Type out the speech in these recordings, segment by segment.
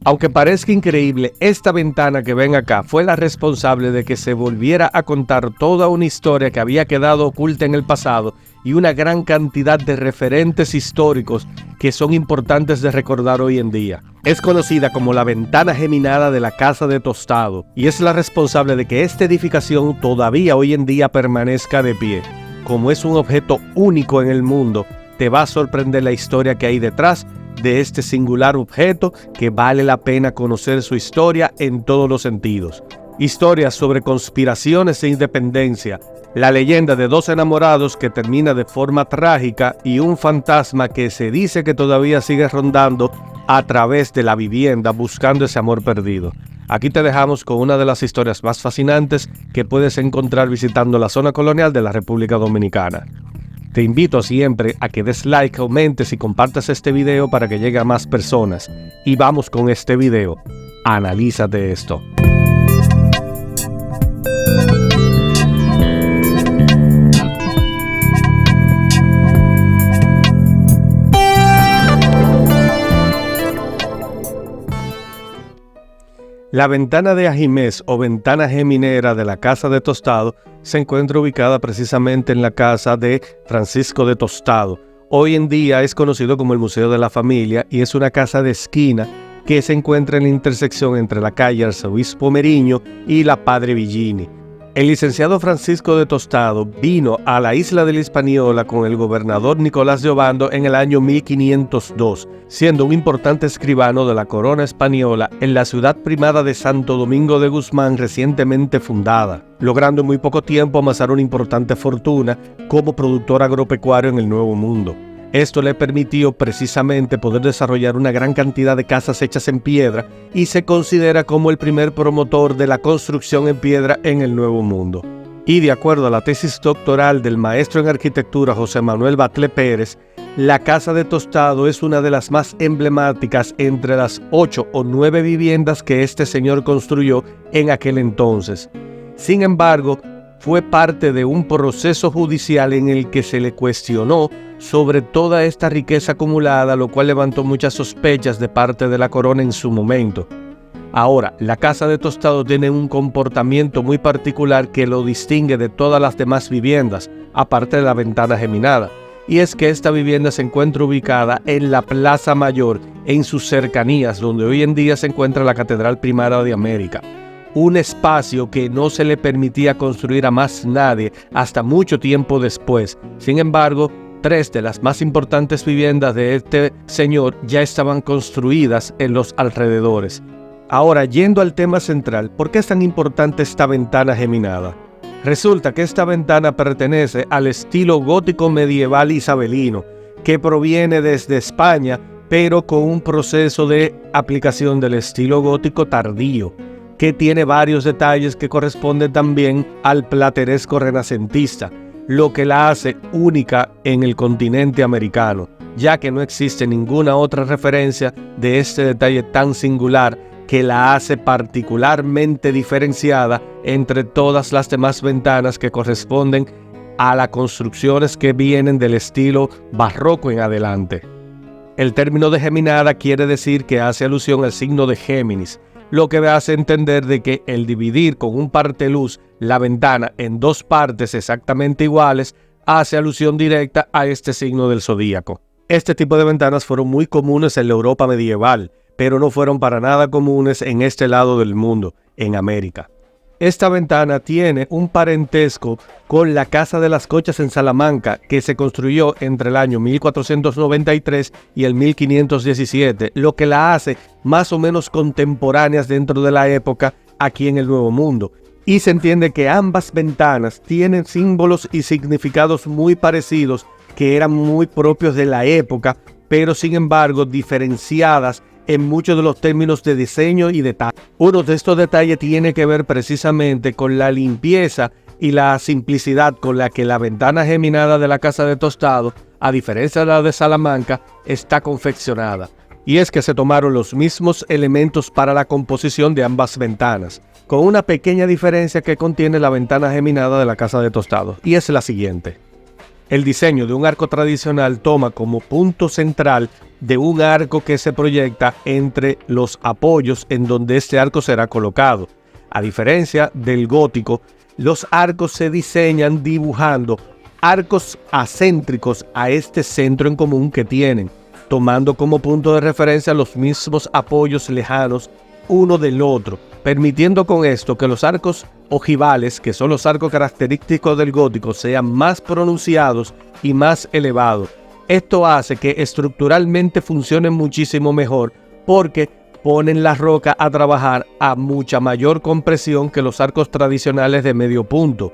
Aunque parezca increíble, esta ventana que ven acá fue la responsable de que se volviera a contar toda una historia que había quedado oculta en el pasado y una gran cantidad de referentes históricos que son importantes de recordar hoy en día. Es conocida como la ventana geminada de la Casa de Tostado y es la responsable de que esta edificación todavía hoy en día permanezca de pie. Como es un objeto único en el mundo, te va a sorprender la historia que hay detrás de este singular objeto que vale la pena conocer su historia en todos los sentidos. Historias sobre conspiraciones e independencia, la leyenda de dos enamorados que termina de forma trágica y un fantasma que se dice que todavía sigue rondando a través de la vivienda buscando ese amor perdido. Aquí te dejamos con una de las historias más fascinantes que puedes encontrar visitando la zona colonial de la República Dominicana. Te invito siempre a que des like, comentes y compartas este video para que llegue a más personas. Y vamos con este video. Analízate esto. La ventana de Ajimez o ventana geminera de la Casa de Tostado se encuentra ubicada precisamente en la casa de Francisco de Tostado. Hoy en día es conocido como el Museo de la Familia y es una casa de esquina que se encuentra en la intersección entre la calle Arzobispo Meriño y la Padre Villini. El licenciado Francisco de Tostado vino a la isla de la Hispaniola con el gobernador Nicolás de Obando en el año 1502, siendo un importante escribano de la corona española en la ciudad primada de Santo Domingo de Guzmán recientemente fundada, logrando en muy poco tiempo amasar una importante fortuna como productor agropecuario en el Nuevo Mundo. Esto le permitió precisamente poder desarrollar una gran cantidad de casas hechas en piedra y se considera como el primer promotor de la construcción en piedra en el Nuevo Mundo. Y de acuerdo a la tesis doctoral del maestro en arquitectura José Manuel Batle Pérez, la Casa de Tostado es una de las más emblemáticas entre las 8 o 9 viviendas que este señor construyó en aquel entonces. Sin embargo, fue parte de un proceso judicial en el que se le cuestionó sobre toda esta riqueza acumulada, lo cual levantó muchas sospechas de parte de la corona en su momento. Ahora, la Casa de Tostado tiene un comportamiento muy particular que lo distingue de todas las demás viviendas, aparte de la ventana geminada, y es que esta vivienda se encuentra ubicada en la Plaza Mayor, en sus cercanías, donde hoy en día se encuentra la Catedral Primada de América. Un espacio que no se le permitía construir a más nadie hasta mucho tiempo después. Sin embargo, 3 de las más importantes viviendas de este señor ya estaban construidas en los alrededores. Ahora, yendo al tema central, ¿por qué es tan importante esta ventana geminada? Resulta que esta ventana pertenece al estilo gótico medieval isabelino, que proviene desde España, pero con un proceso de aplicación del estilo gótico tardío, que tiene varios detalles que corresponden también al plateresco renacentista, lo que la hace única en el continente americano, ya que no existe ninguna otra referencia de este detalle tan singular que la hace particularmente diferenciada entre todas las demás ventanas que corresponden a las construcciones que vienen del estilo barroco en adelante. El término de geminada quiere decir que hace alusión al signo de Géminis, lo que me hace entender de que el dividir con un parteluz la ventana en 2 partes exactamente iguales hace alusión directa a este signo del zodíaco. Este tipo de ventanas fueron muy comunes en la Europa medieval, pero no fueron para nada comunes en este lado del mundo, en América. Esta ventana tiene un parentesco con la Casa de las Conchas en Salamanca, que se construyó entre el año 1493 y el 1517, lo que la hace más o menos contemporáneas dentro de la época aquí en el Nuevo Mundo. Y se entiende que ambas ventanas tienen símbolos y significados muy parecidos que eran muy propios de la época, pero sin embargo diferenciadas en muchos de los términos de diseño y detalle. Uno de estos detalles tiene que ver precisamente con la limpieza y la simplicidad con la que la ventana geminada de la Casa de Tostado, a diferencia de la de Salamanca, está confeccionada. Y es que se tomaron los mismos elementos para la composición de ambas ventanas, con una pequeña diferencia que contiene la ventana geminada de la Casa de Tostado, y es la siguiente. El diseño de un arco tradicional toma como punto central de un arco que se proyecta entre los apoyos en donde este arco será colocado. A diferencia del gótico, los arcos se diseñan dibujando arcos acéntricos a este centro en común que tienen, tomando como punto de referencia los mismos apoyos lejanos uno del otro, permitiendo con esto que los arcos ojivales, que son los arcos característicos del gótico, sean más pronunciados y más elevados. Esto hace que estructuralmente funcionen muchísimo mejor porque ponen la roca a trabajar a mucha mayor compresión que los arcos tradicionales de medio punto.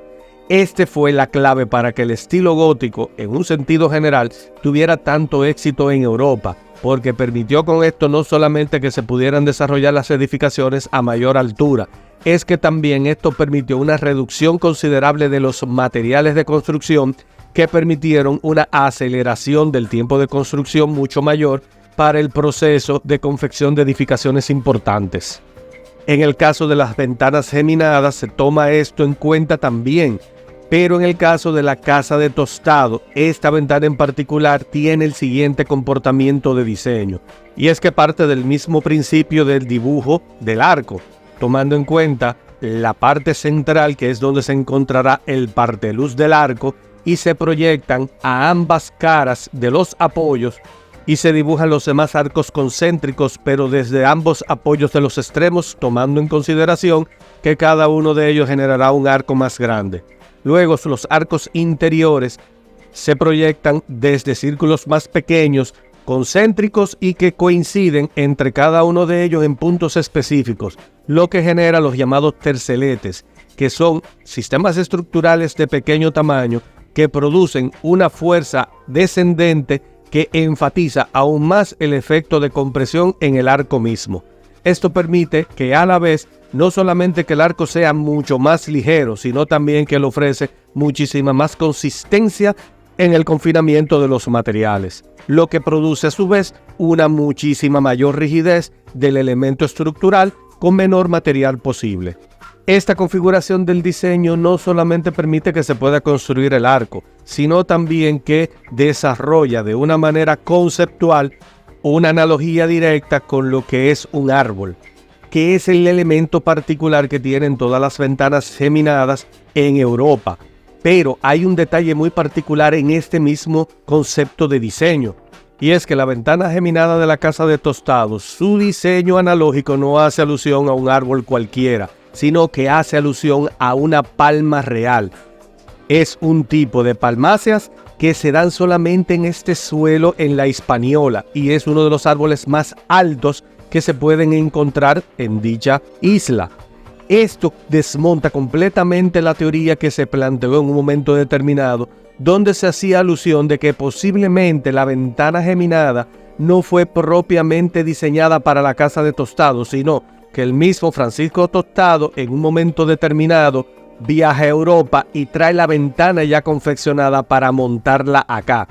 Este fue la clave para que el estilo gótico, en un sentido general, tuviera tanto éxito en Europa, porque permitió con esto no solamente que se pudieran desarrollar las edificaciones a mayor altura, es que también esto permitió una reducción considerable de los materiales de construcción que permitieron una aceleración del tiempo de construcción mucho mayor para el proceso de confección de edificaciones importantes. En el caso de las ventanas geminadas se toma esto en cuenta también, pero en el caso de la casa de tostado, esta ventana en particular tiene el siguiente comportamiento de diseño, y es que parte del mismo principio del dibujo del arco, tomando en cuenta la parte central, que es donde se encontrará el parteluz del arco, y se proyectan a ambas caras de los apoyos y se dibujan los demás arcos concéntricos, pero desde ambos apoyos de los extremos, tomando en consideración que cada uno de ellos generará un arco más grande. Luego, los arcos interiores se proyectan desde círculos más pequeños, concéntricos y que coinciden entre cada uno de ellos en puntos específicos, lo que genera los llamados terceletes, que son sistemas estructurales de pequeño tamaño que producen una fuerza descendente que enfatiza aún más el efecto de compresión en el arco mismo. Esto permite que a la vez no solamente que el arco sea mucho más ligero, sino también que le ofrece muchísima más consistencia en el confinamiento de los materiales, lo que produce a su vez una muchísima mayor rigidez del elemento estructural con menor material posible. Esta configuración del diseño no solamente permite que se pueda construir el arco, sino también que desarrolla de una manera conceptual una analogía directa con lo que es un árbol, que es el elemento particular que tienen todas las ventanas geminadas en Europa. Pero hay un detalle muy particular en este mismo concepto de diseño, y es que la ventana geminada de la casa de tostado, su diseño analógico no hace alusión a un árbol cualquiera, sino que hace alusión a una palma real. Es un tipo de palmáceas que se dan solamente en este suelo en la Hispaniola y es uno de los árboles más altos que se pueden encontrar en dicha isla. Esto desmonta completamente la teoría que se planteó en un momento determinado, donde se hacía alusión de que posiblemente la ventana geminada no fue propiamente diseñada para la casa de tostado, sino que el mismo Francisco Tostado en un momento determinado viaja a Europa y trae la ventana ya confeccionada para montarla acá.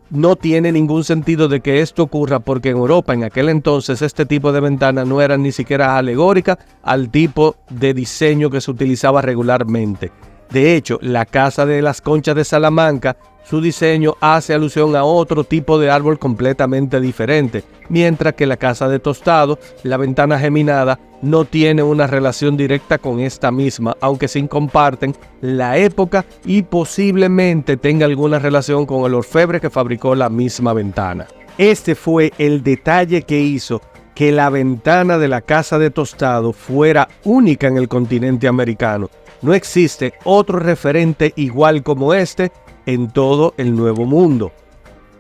No tiene ningún sentido de que esto ocurra porque en Europa en aquel entonces este tipo de ventanas no eran ni siquiera alegóricas al tipo de diseño que se utilizaba regularmente. De hecho, la casa de las Conchas de Salamanca, su diseño hace alusión a otro tipo de árbol completamente diferente, mientras que la casa de Tostado, la ventana geminada, no tiene una relación directa con esta misma, aunque sí comparten la época y posiblemente tenga alguna relación con el orfebre que fabricó la misma ventana. Este fue el detalle que hizo que la ventana de la casa de Tostado fuera única en el continente americano. No existe otro referente igual como este en todo el Nuevo Mundo.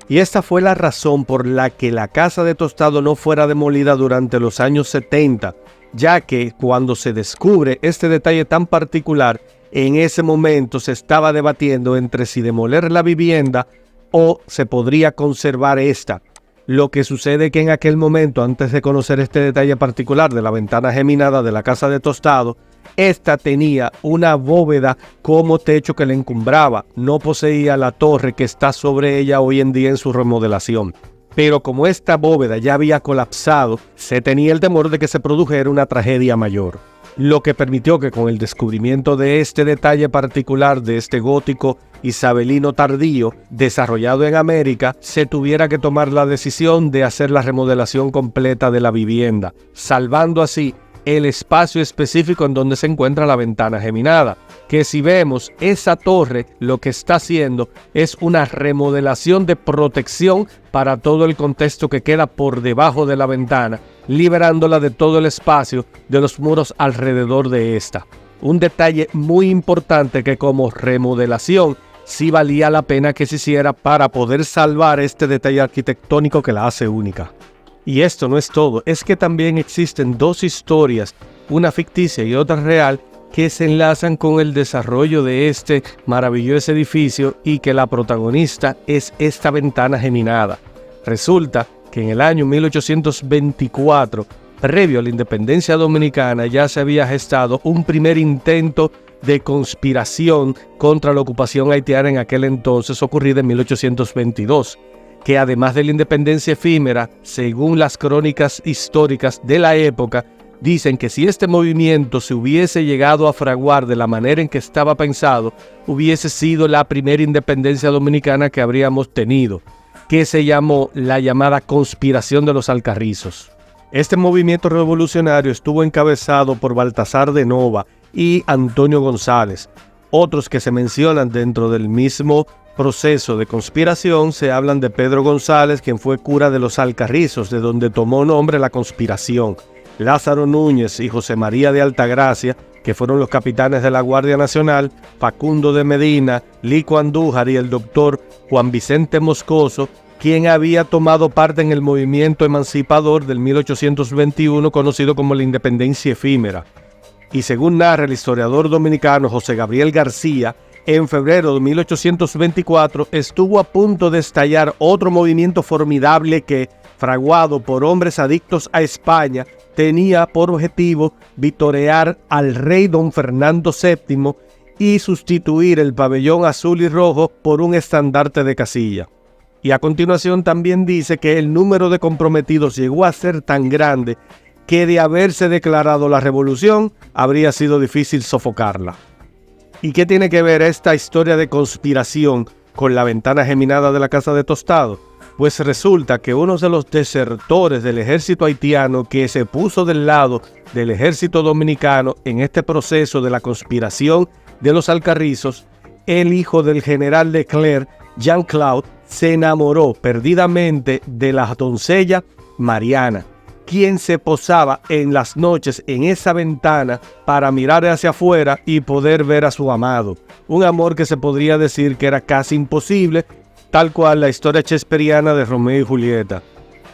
Y esta fue la razón por la que la casa de Tostado no fuera demolida durante los años 70, ya que cuando se descubre este detalle tan particular, en ese momento se estaba debatiendo entre si demoler la vivienda o se podría conservar esta. Lo que sucede que en aquel momento, antes de conocer este detalle particular de la ventana geminada de la casa de Tostado, esta tenía una bóveda como techo que la encumbraba, no poseía la torre que está sobre ella hoy en día en su remodelación. Pero como esta bóveda ya había colapsado, se tenía el temor de que se produjera una tragedia mayor. lo que permitió que con el descubrimiento de este detalle particular de este gótico isabelino tardío desarrollado en América, se tuviera que tomar la decisión de hacer la remodelación completa de la vivienda, salvando así el espacio específico en donde se encuentra la ventana geminada, que si vemos esa torre lo que está haciendo es una remodelación de protección para todo el contexto que queda por debajo de la ventana, liberándola de todo el espacio de los muros alrededor de esta. Un detalle muy importante que como remodelación sí valía la pena que se hiciera para poder salvar este detalle arquitectónico que la hace única. Y esto no es todo, es que también existen dos historias, una ficticia y otra real, que se enlazan con el desarrollo de este maravilloso edificio y que la protagonista es esta ventana geminada. Resulta que en el año 1824, previo a la independencia dominicana, ya se había gestado un primer intento de conspiración contra la ocupación haitiana en aquel entonces, ocurrida en 1822. Que además de la independencia efímera, según las crónicas históricas de la época, dicen que si este movimiento se hubiese llegado a fraguar de la manera en que estaba pensado, hubiese sido la primera independencia dominicana que habríamos tenido, que se llamó la llamada Conspiración de los Alcarrizos. Este movimiento revolucionario estuvo encabezado por Baltasar de Nova y Antonio González. Otros que se mencionan dentro del mismo proceso de conspiración se hablan de Pedro González, quien fue cura de los Alcarrizos, de donde tomó nombre la conspiración. Lázaro Núñez y José María de Altagracia, que fueron los capitanes de la Guardia Nacional, Facundo de Medina, Lico Andújar y el doctor Juan Vicente Moscoso, quien había tomado parte en el movimiento emancipador del 1821 conocido como la Independencia Efímera. Y según narra el historiador dominicano José Gabriel García, en febrero de 1824 estuvo a punto de estallar otro movimiento formidable que, fraguado por hombres adictos a España, tenía por objetivo vitorear al rey don Fernando VII y sustituir el pabellón azul y rojo por un estandarte de casilla. Y a continuación también dice que el número de comprometidos llegó a ser tan grande que de haberse declarado la revolución habría sido difícil sofocarla. ¿Y qué tiene que ver esta historia de conspiración con la ventana geminada de la Casa de Tostado? Pues resulta que uno de los desertores del ejército haitiano que se puso del lado del ejército dominicano en este proceso de la conspiración de los Alcarrizos, el hijo del general Leclerc, Jean-Claude, se enamoró perdidamente de la doncella Mariana, quien se posaba en las noches en esa ventana para mirar hacia afuera y poder ver a su amado. Un amor que se podría decir que era casi imposible, tal cual la historia shakespeariana de Romeo y Julieta.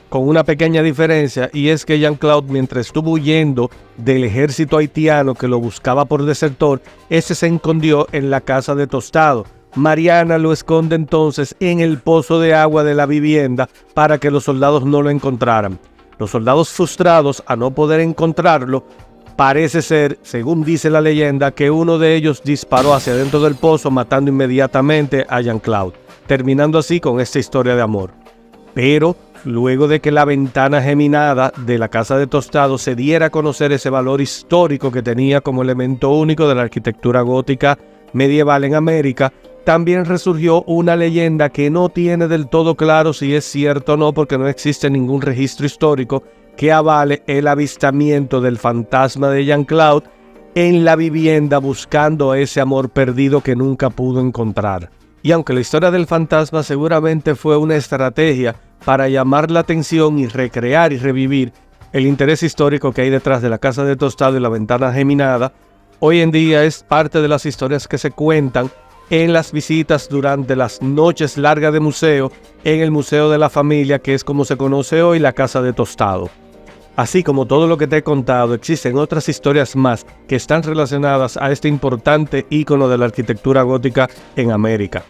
Con una pequeña diferencia, y es que Jean-Claude, mientras estuvo huyendo del ejército haitiano que lo buscaba por desertor, ese se escondió en la Casa de Tostado. Mariana lo esconde entonces en el pozo de agua de la vivienda para que los soldados no lo encontraran. Los soldados frustrados a no poder encontrarlo, parece ser, según dice la leyenda, que uno de ellos disparó hacia adentro del pozo matando inmediatamente a Jean-Claude, terminando así con esta historia de amor. Pero luego de que la ventana geminada de la Casa de Tostado se diera a conocer ese valor histórico que tenía como elemento único de la arquitectura gótica medieval en América, también resurgió una leyenda que no tiene del todo claro si es cierto o no, porque no existe ningún registro histórico que avale el avistamiento del fantasma de Jean-Claude en la vivienda buscando ese amor perdido que nunca pudo encontrar. Y aunque la historia del fantasma seguramente fue una estrategia para llamar la atención y recrear y revivir el interés histórico que hay detrás de la Casa de Tostado y la ventana geminada, hoy en día es parte de las historias que se cuentan en las visitas durante las noches largas de museo en el Museo de la Familia, que es como se conoce hoy la Casa de Tostado. Así como todo lo que te he contado, existen otras historias más que están relacionadas a este importante ícono de la arquitectura gótica en América.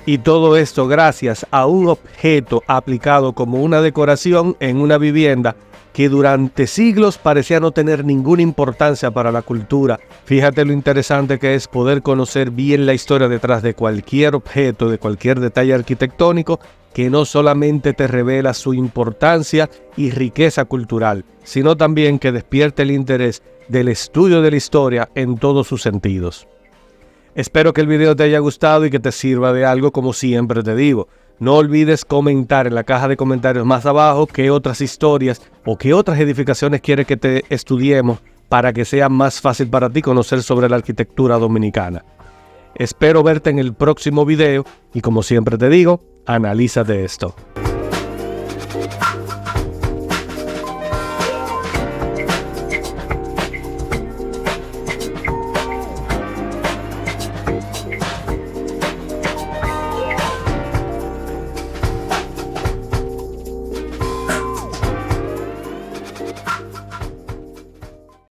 Y todo esto gracias a un objeto aplicado como una decoración en una vivienda que durante siglos parecía no tener ninguna importancia para la cultura. Fíjate lo interesante que es poder conocer bien la historia detrás de cualquier objeto, de cualquier detalle arquitectónico, que no solamente te revela su importancia y riqueza cultural, sino también que despierte el interés del estudio de la historia en todos sus sentidos. Espero que el video te haya gustado y que te sirva de algo, como siempre te digo. No olvides comentar en la caja de comentarios más abajo qué otras historias o qué otras edificaciones quieres que te estudiemos para que sea más fácil para ti conocer sobre la arquitectura dominicana. Espero verte en el próximo video y, como siempre te digo, analízate esto.